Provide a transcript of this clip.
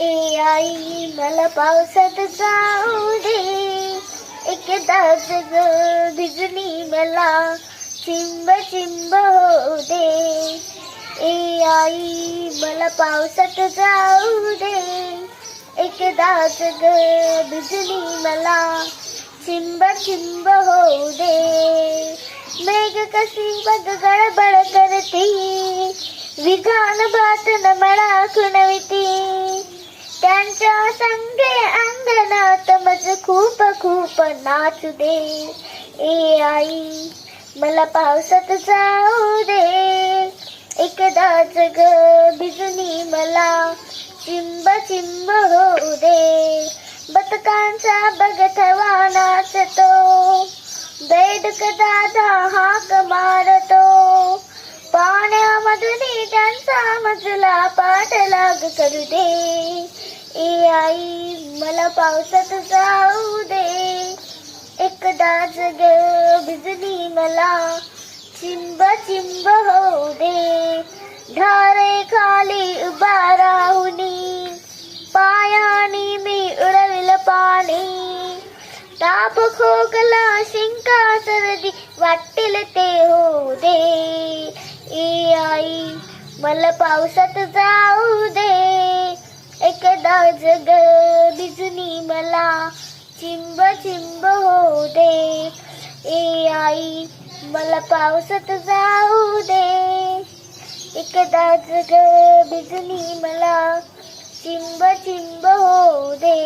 ए आई मला पावसात जाऊ दे, एकदाच ग भिजली मला चिंब चिंब होऊ दे. ए आई मला पावसात जाऊ दे, एकदाच ग भिजली मला चिंब चिंब होऊ दे. मेघ कशी बघ गडबड करती, विघान भातन मला खुणविती. त्यांच्या संगे अंगणात मज खूप खूप नाचू दे. ए आई मला पावसात जाऊ दे, एकदाच ग भिजली मला चिंब चिंब होऊ दे. बदकांचा बगथवा नाचतो, बेडक दादा हाक मारतो. पाण्यामधून त्यांचा मजला पाठलाग करू दे. ए आई मला पावसात जाऊ दे, एकदाच ग भिजली मला चिंब चिंब होऊ दे. धारे खाली उभा राहुनी, पायानी मी उडविल पाणी. ताप खोकला शिंका सर्दी वाटेल ते होऊ दे. ए आई मला पावसात जाऊ दे, एकदाच ग भिजली मला चिंब चिंब होऊ दे. ए आई मला पावसात जाऊ दे, एकदाच ग भिजली मला चिंब चिंब होऊ दे.